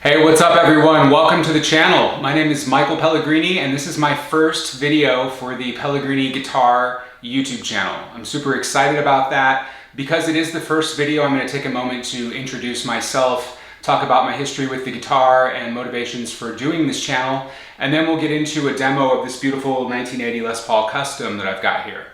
Hey, what's up everyone? Welcome to the channel. My name is Michael Pellegrini and this is my first video for the Pellegrini Guitar YouTube channel. I'm super excited about that. Because it is the first video, I'm going to take a moment to introduce myself, talk about my history with the guitar and motivations for doing this channel, and then we'll get into a demo of this beautiful 1980 Les Paul Custom that I've got here.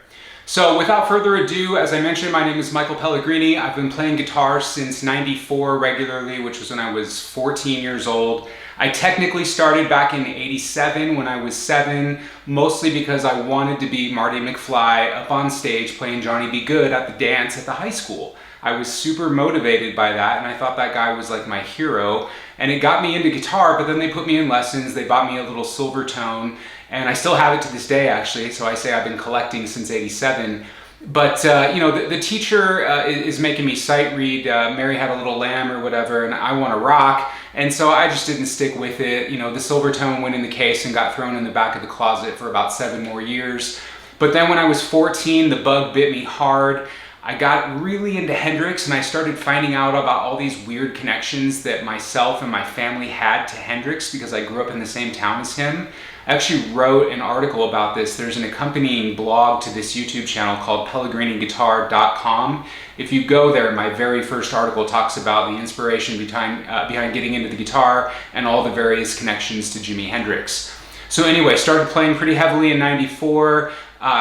So without further ado, as I mentioned, my name is Michael Pellegrini. I've been playing guitar since '94 regularly, which was when I was 14 years old. I technically started back in '87 when I was 7, mostly because I wanted to be Marty McFly up on stage playing Johnny B. Goode at the dance at the high school. I was super motivated by that and I thought that guy was like my hero, and it got me into guitar. But then they put me in lessons, they bought me a little silver tone, and I still have it to this day actually, so I say I've been collecting since '87. But you know, the teacher is making me sight read Mary Had a Little Lamb or whatever, and I Want to Rock, and so I just didn't stick with it. You know, the silver tone went in the case and got thrown in the back of the closet for about 7 more years. But then when I was 14, the bug bit me hard. I got really into Hendrix and I started finding out about all these weird connections that myself and my family had to Hendrix because I grew up in the same town as him. I actually wrote an article about this. There's an accompanying blog to this YouTube channel called PellegriniGuitar.com. If you go there, my very first article talks about the inspiration behind getting into the guitar and all the various connections to Jimi Hendrix. So anyway, started playing pretty heavily in '94.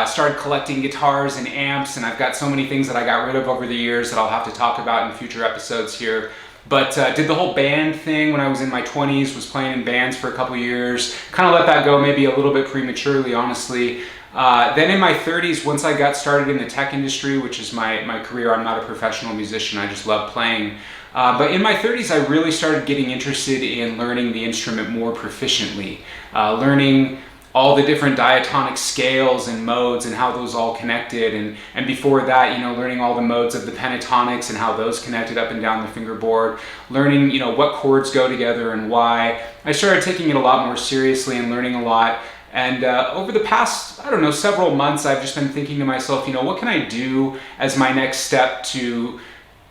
Started collecting guitars and amps, and I've got so many things that I got rid of over the years that I'll have to talk about in future episodes here. But did the whole band thing when I was in my 20s, was playing in bands for a couple years, kind of let that go maybe a little bit prematurely, honestly. Then in my 30s, once I got started in the tech industry, which is my career, I'm not a professional musician, I just love playing. But in my 30s, I really started getting interested in learning the instrument more proficiently, learning all the different diatonic scales and modes and how those all connected, and before that, you know, learning all the modes of the pentatonics and how those connected up and down the fingerboard, learning, you know, what chords go together and why. I started taking it a lot more seriously and learning a lot. And over the past, I don't know, several months, I've just been thinking to myself, you know, what can I do as my next step to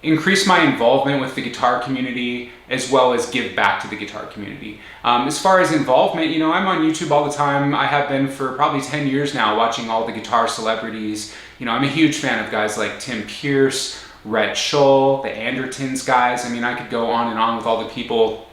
increase my involvement with the guitar community as well as give back to the guitar community. As far as involvement, you know, I'm on YouTube all the time. I have been for probably 10 years now, watching all the guitar celebrities. You know, I'm a huge fan of guys like Tim Pierce, Rhett Shull, the Andertons guys. I mean, I could go on and on with all the people.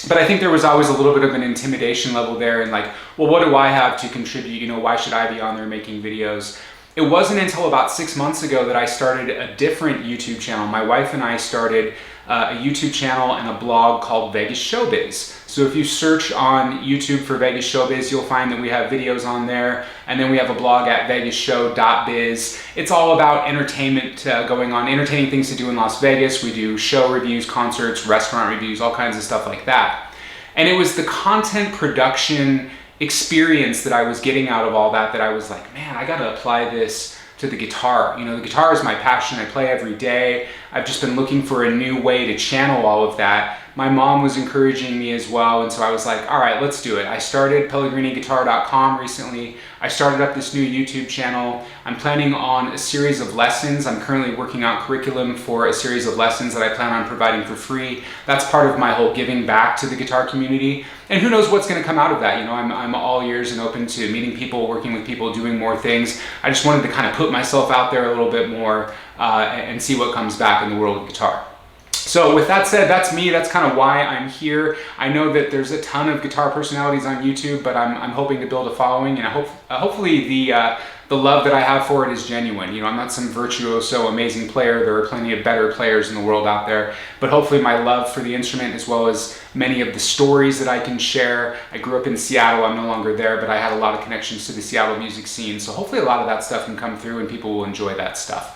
But I think there was always a little bit of an intimidation level there, and like, well, what do I have to contribute? You know, why should I be on there making videos? It wasn't until about 6 months ago that I started a different YouTube channel. My wife and I started a YouTube channel and a blog called Vegas Showbiz. So if you search on YouTube for Vegas Showbiz, you'll find that we have videos on there, and then we have a blog at vegasshow.biz. It's all about entertainment going on, entertaining things to do in Las Vegas. We do show reviews, concerts, restaurant reviews, all kinds of stuff like that. And it was the content production experience that I was getting out of all that I was like, man, I gotta apply this to the guitar. You know, the guitar is my passion. I play every day. I've just been looking for a new way to channel all of that. My mom was encouraging me as well, and so I was like, all right, let's do it. I started PellegriniGuitar.com recently. I started up this new YouTube channel. I'm planning on a series of lessons. I'm currently working out curriculum for a series of lessons that I plan on providing for free. That's part of my whole giving back to the guitar community. And who knows what's going to come out of that. You know, I'm all ears and open to meeting people, working with people, doing more things. I just wanted to kind of put myself out there a little bit more and see what comes back in the world of guitar. So with that said, that's me. That's kind of why I'm here. I know that there's a ton of guitar personalities on YouTube, but I'm hoping to build a following, and hopefully the love that I have for it is genuine. You know, I'm not some virtuoso, amazing player. There are plenty of better players in the world out there, but hopefully my love for the instrument, as well as many of the stories that I can share. I grew up in Seattle. I'm no longer there, but I had a lot of connections to the Seattle music scene. So hopefully a lot of that stuff can come through and people will enjoy that stuff.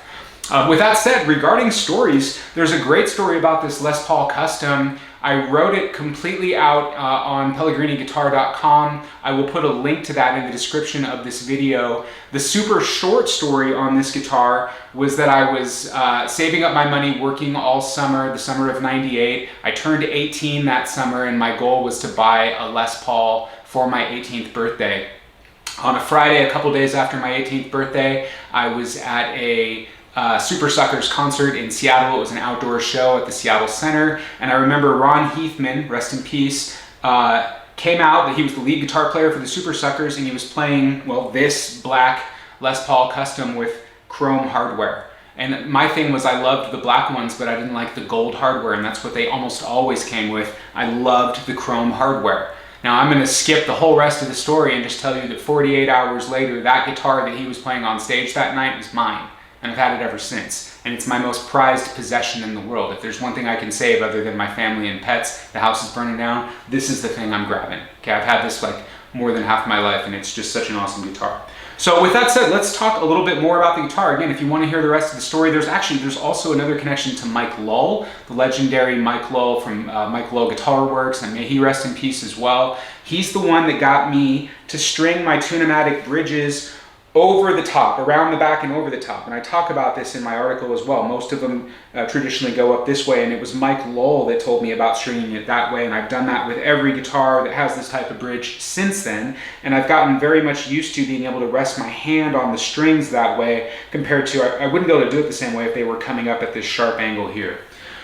With that said, regarding stories, there's a great story about this Les Paul Custom. I wrote it completely out on PellegriniGuitar.com. I will put a link to that in the description of this video. The super short story on this guitar was that I was saving up my money, working all summer, the summer of '98. I turned 18 that summer, and my goal was to buy a Les Paul for my 18th birthday. On a Friday, a couple days after my 18th birthday, I was at a Super Suckers concert in Seattle. It was an outdoor show at the Seattle Center. And I remember Ron Heathman, rest in peace, came out, that he was the lead guitar player for the Super Suckers, and he was playing, well, this black Les Paul Custom with chrome hardware. And my thing was, I loved the black ones, but I didn't like the gold hardware, and that's what they almost always came with. I loved the chrome hardware. Now I'm going to skip the whole rest of the story and just tell you that 48 hours later, that guitar that he was playing on stage that night was mine, and I've had it ever since. And it's my most prized possession in the world. If there's one thing I can save other than my family and pets, the house is burning down, this is the thing I'm grabbing. Okay, I've had this like more than half my life, and it's just such an awesome guitar. So with that said, let's talk a little bit more about the guitar. Again, if you want to hear the rest of the story, there's also another connection to Mike Lull, the legendary Mike Lull from Mike Lull Guitar Works, and may he rest in peace as well. He's the one that got me to string my tune-o-matic bridges over the top, around the back and over the top. And I talk about this in my article as well. Most of them traditionally go up this way, and it was Mike Lull that told me about stringing it that way, and I've done that with every guitar that has this type of bridge since then, and I've gotten very much used to being able to rest my hand on the strings that way compared to, I wouldn't be able to do it the same way if they were coming up at this sharp angle here.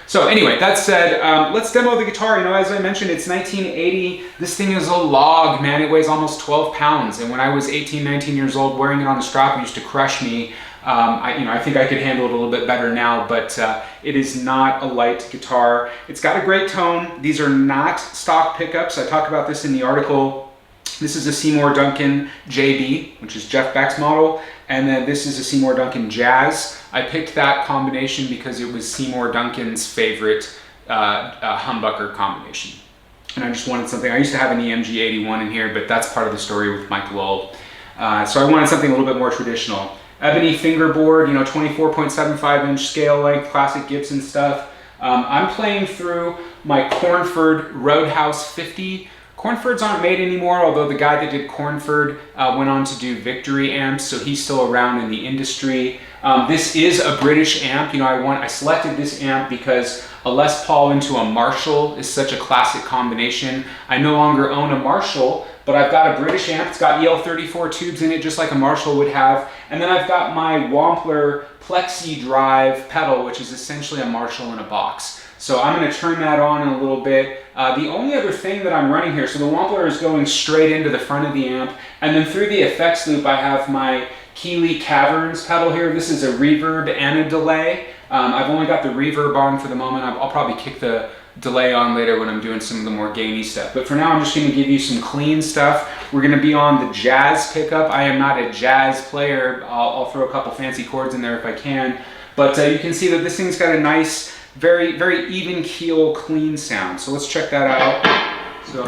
So anyway, that said, let's demo the guitar. You know, as I mentioned, it's 1980. This thing is a log, man. It weighs almost 12 pounds. And when I was 18, 19 years old, wearing it on the strap used to crush me. I think I could handle it a little bit better now, but it is not a light guitar. It's got a great tone. These are not stock pickups. I talk about this in the article. This is a Seymour Duncan JB, which is Jeff Beck's model, and then this is a Seymour Duncan Jazz. I picked that combination because it was Seymour Duncan's favorite humbucker combination. And I just wanted something. I used to have an EMG 81 in here, but that's part of the story with Mike Lull. So I wanted something a little bit more traditional. Ebony fingerboard, 24.75 inch scale length, classic Gibson stuff. I'm playing through my Cornford Roadhouse 50. Cornfords aren't made anymore, although the guy that did Cornford went on to do Victory amps, so he's still around in the industry. This is a British amp. I selected this amp because a Les Paul into a Marshall is such a classic combination. I no longer own a Marshall, but I've got a British amp. It's got EL34 tubes in it, just like a Marshall would have. And then I've got my Wampler Plexi Drive pedal, which is essentially a Marshall in a box. So I'm going to turn that on in a little bit. The only other thing that I'm running here, so the Wampler is going straight into the front of the amp, and then through the effects loop I have my Keeley Caverns pedal here. This is a reverb and a delay. I've only got the reverb on for the moment. I'll probably kick the delay on later when I'm doing some of the more gainy stuff. But for now, I'm just going to give you some clean stuff. We're going to be on the jazz pickup. I am not a jazz player. I'll throw a couple fancy chords in there if I can. But you can see that this thing's got a nice, very, very even keel, clean sound. So let's check that out. So.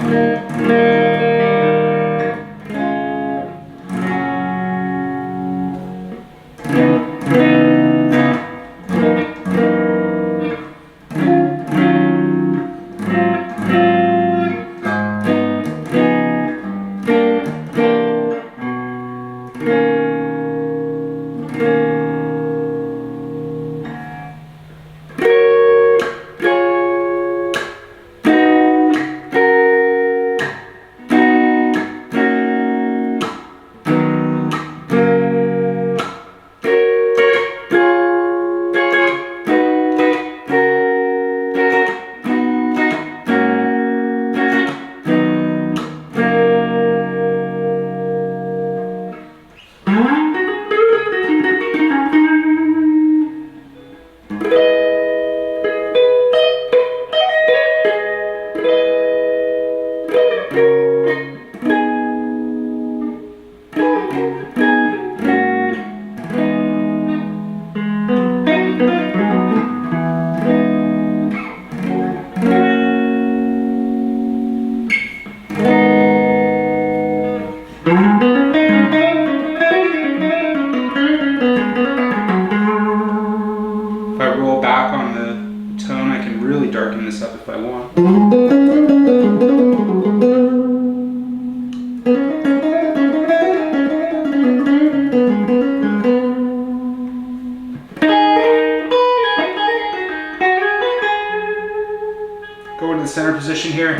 Go into the center position here.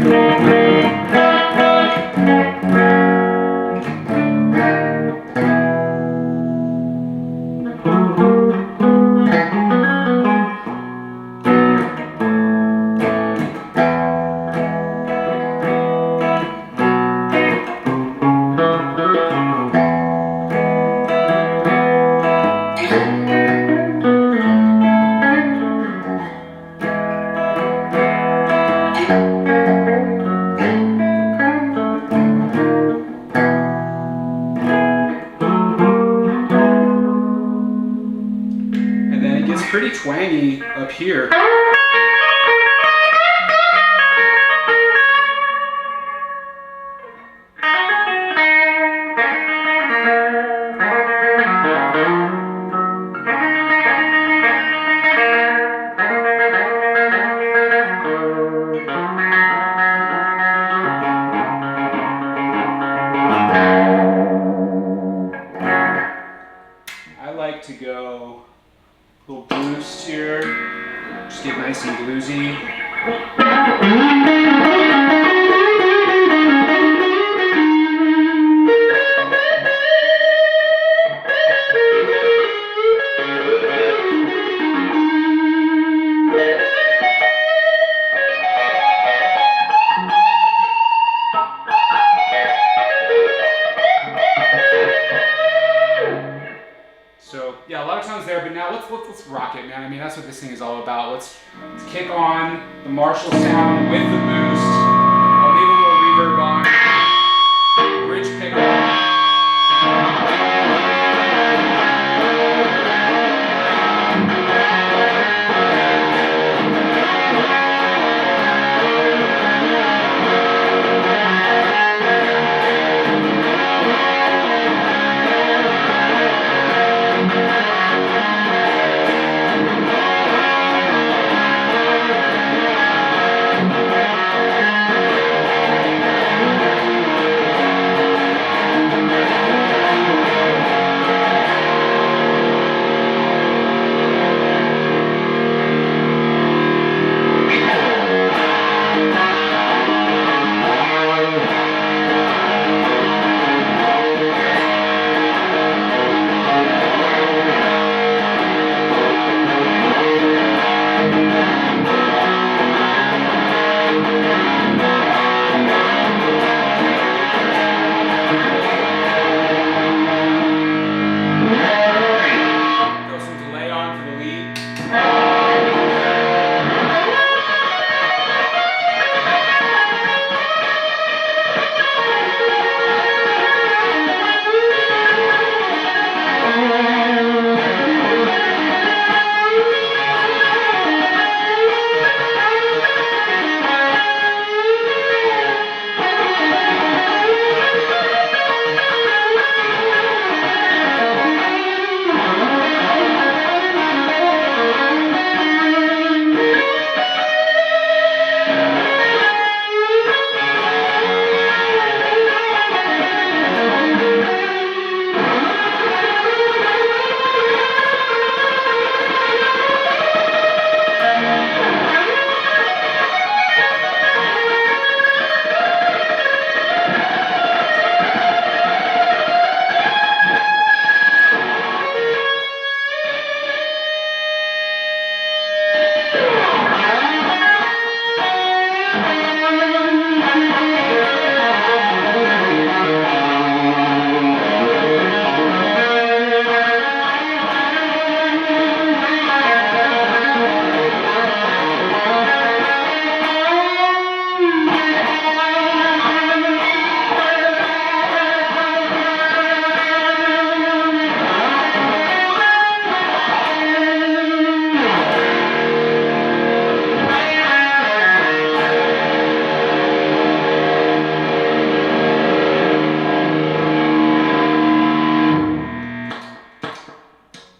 here. To go a little boost here, just get nice and bluesy. So yeah, a lot of tones there, but now let's rock it, man. I mean, that's what this thing is all about. Let's kick on the Marshall sound with the boost. I'll leave a little reverb on. Bridge pickup.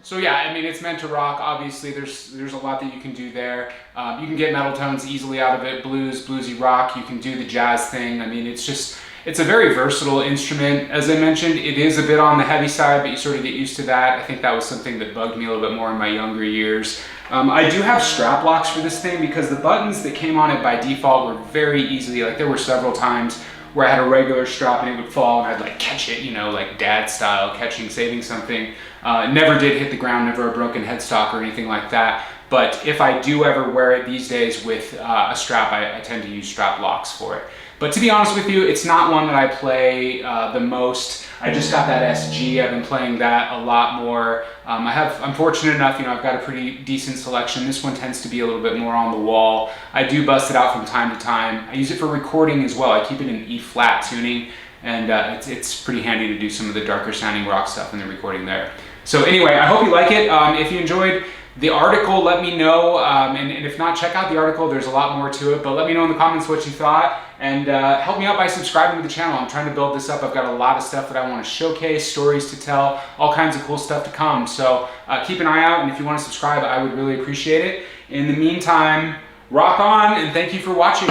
So yeah, I mean, it's meant to rock. Obviously, there's a lot that you can do there. You can get metal tones easily out of it, blues, bluesy rock. You can do the jazz thing. I mean, it's a very versatile instrument. As I mentioned, it is a bit on the heavy side, but you sort of get used to that. I think that was something that bugged me a little bit more in my younger years. I do have strap locks for this thing because the buttons that came on it by default were very easily, like there were several times where I had a regular strap and it would fall and I'd like catch it, you know, like dad style, saving something. Never did hit the ground, never a broken headstock or anything like that. But if I do ever wear it these days with a strap, I tend to use strap locks for it. But to be honest with you, it's not one that I play the most. I just got that SG. I've been playing that a lot more. I'm fortunate enough, you know, I've got a pretty decent selection. This one tends to be a little bit more on the wall. I do bust it out from time to time. I use it for recording as well. I keep it in E-flat tuning, and it's pretty handy to do some of the darker sounding rock stuff in the recording there. So anyway, I hope you like it. If you enjoyed The article, let me know, and if not, check out the article. There's a lot more to it, but let me know in the comments what you thought, and help me out by subscribing to the channel. I'm trying to build this up. I've got a lot of stuff that I want to showcase, stories to tell, all kinds of cool stuff to come. So keep an eye out, and if you want to subscribe, I would really appreciate it. In the meantime, rock on, and thank you for watching.